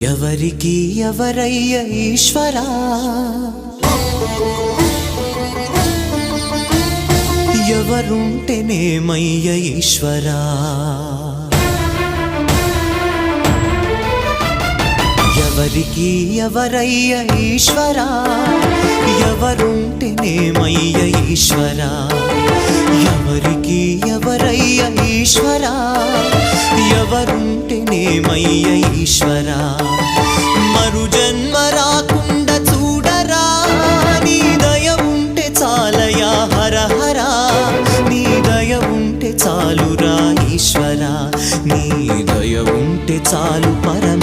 ఎవరికి ఎవరయ్య ఈశ్వరా, ఎవరుంటేనేమయ్య ఈశ్వరా, ఎవరికి ఎవరయ్య ఈశ్వరా, ఎవరుంటేనేమయ్య ఈశ్వరా, ఎవరికి ఎవరయ్య ఈశ్వరా, ఎవరుంటేనేమయ్య ఈశ్వరా. మరు జన్మ రాకుండా చూడరా, నీ దయ ఉంటే చాలయా హర హర, నీ దయ ఉంటే చాలురా ఈశ్వరా, నీ దయ ఉంటే చాలు పరమ